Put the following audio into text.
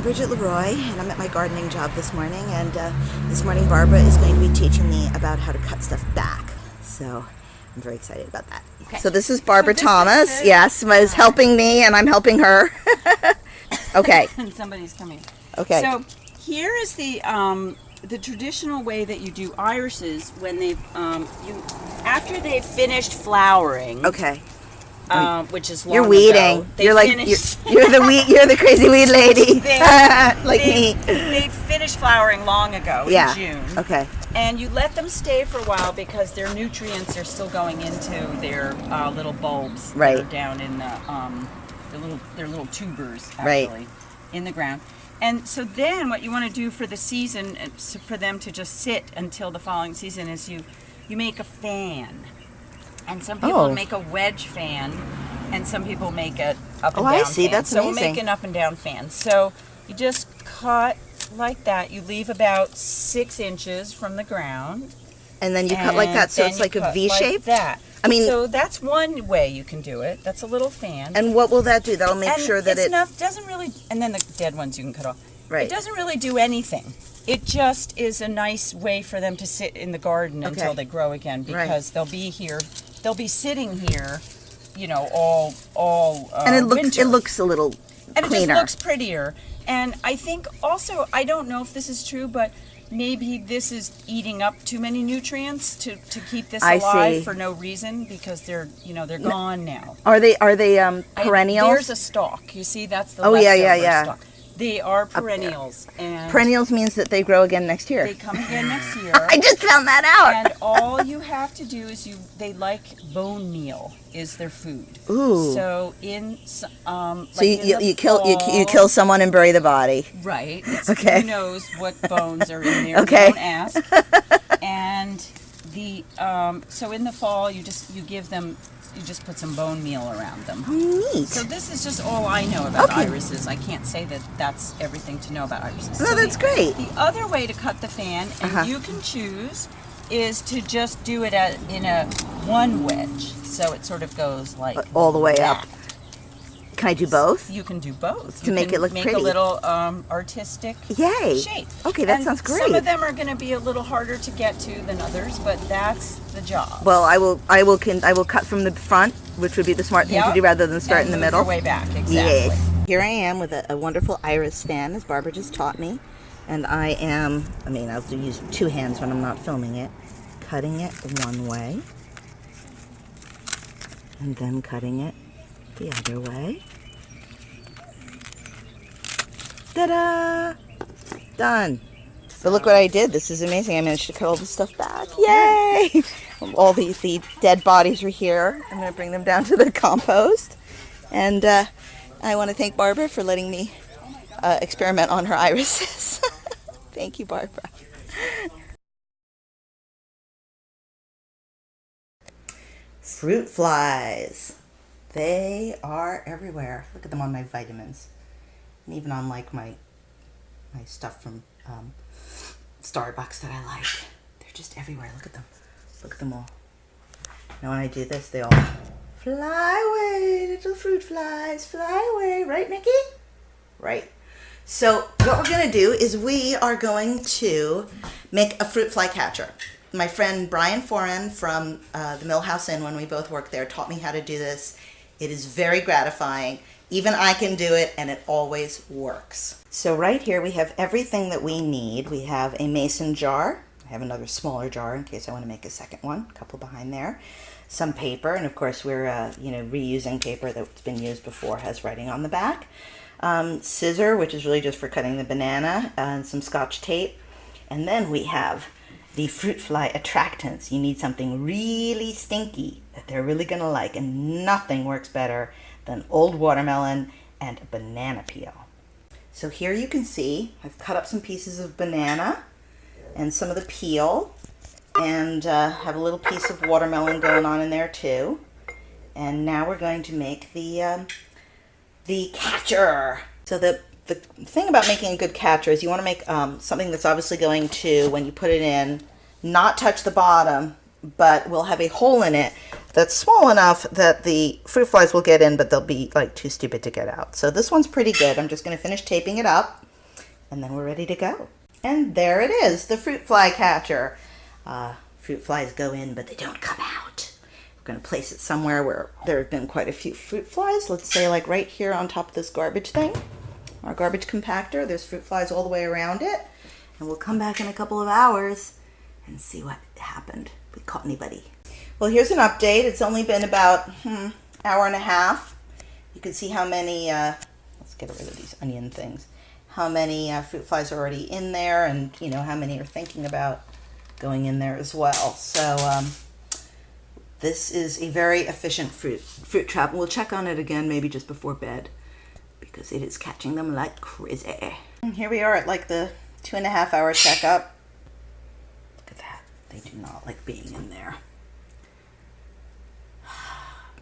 Bridget LeRoy, and I'm at my gardening job this morning, and this morning Barbara is going to be teaching me about how to cut stuff back, so I'm very excited about that. Okay. So this is Barbara Thomas, yes, is helping me, and I'm helping her. Okay. And somebody's coming. Okay. So here is the traditional way that you do irises when they've, after they've finished flowering. Okay. Which is long You're weeding. Ago. You're like you're the weed. You're the crazy weed lady, me. They finished flowering long ago in June. Okay. And you let them stay for a while because their nutrients are still going into their little bulbs. Right. That are down in their little tubers right. in the ground. And so then what you want to do for the season, for them to just sit until the following season, is you make a fan. And some people make a wedge fan, and some people make a up and down I see. fan. That's amazing. So we'll make an up and down fan. So you just cut like that. You leave about 6 inches from the ground. And then you cut like that, so it's like a V shape? Like that. I mean, so that's one way you can do it. That's a little fan. And what will that do? That'll make sure that doesn't really, and then the dead ones you can cut off. Right. It doesn't really do anything. It just is a nice way for them to sit in the garden until they grow again, because they'll be here. They'll be sitting here, all and it winter. looks a little cleaner. And it just looks prettier. And I think also, I don't know if this is true, but maybe this is eating up too many nutrients to keep this alive for no reason, because they're gone now. Are they perennials? There's a stalk. You see, that's the stalk. They are perennials. And perennials means that they grow again next year. They come again next year. I just found that out. And all you have to do is they like bone meal is their food. Ooh. So so you kill someone and bury the body. Right. Okay. Who knows what bones are in there? Okay. Don't ask. And so in the fall you just put some bone meal around them. Oh, neat. So this is just all I know about irises. I can't say that that's everything to know about irises. No, so that's great. The other way to cut the fan, and you can choose, is to just do it in a one wedge. So it sort of goes like all the way up. Can I do both? You can do both. To make it look pretty. Make a little artistic shape. Okay, that sounds great. Some of them are going to be a little harder to get to than others, but that's the job. Well, I will cut from the front, which would be the smart thing to do rather than start in the middle. Your way back, exactly. Yes. Here I am with a wonderful iris fan, as Barbara just taught me, and I'll use 2 hands when I'm not filming it, cutting it one way, and then cutting it the other way. Ta-da! Done. But look what I did. This is amazing. I managed to cut all this stuff back. Yay! All the dead bodies are here. I'm going to bring them down to the compost. And I want to thank Barbara for letting me experiment on her irises. Thank you, Barbara. Fruit flies. They are everywhere. Look at them on my vitamins. And even on like my stuff from Starbucks that I like. They're just everywhere. Look at them. Look at them all. Now when I do this, they all fly away. Little fruit flies, fly away. Right, Nikki? Right. So what we're going to do is we are going to make a fruit fly catcher. My friend Brian Foran from the Millhouse Inn, when we both worked there, taught me how to do this. It is very gratifying. Even I can do it, and it always works. So right here we have everything that we need. We have a mason jar. I have another smaller jar in case I want to make a second one. A couple behind there. Some paper, and of course we're reusing paper that's been used before, has writing on the back. Scissor, which is really just for cutting the banana, and some Scotch tape. And then we have the fruit fly attractants. You need something really stinky that they're really gonna like, and nothing works better than old watermelon and banana peel. So here you can see I've cut up some pieces of banana and some of the peel, and have a little piece of watermelon going on in there too. And now we're going to make the catcher. So the thing about making a good catcher is you want to make something that's obviously going to, when you put it in, not touch the bottom, but will have a hole in it that's small enough that the fruit flies will get in, but they'll be like too stupid to get out. So this one's pretty good. I'm just going to finish taping it up, and then we're ready to go. And there it is, the fruit fly catcher. Fruit flies go in, but they don't come out. We're going to place it somewhere where there have been quite a few fruit flies. Let's say like right here on top of this garbage thing, our garbage compactor. There's fruit flies all the way around it. And we'll come back in a couple of hours and see what happened. If we caught anybody. Well, here's an update. It's only been about hour and a half. You can see how many, let's get rid of these onion things, how many fruit flies are already in there, and you know how many are thinking about going in there as well. So this is a very efficient fruit trap. We'll check on it again maybe just before bed because it is catching them like crazy. And here we are at like the 2.5 hour checkup. Look at that. They do not like being in there.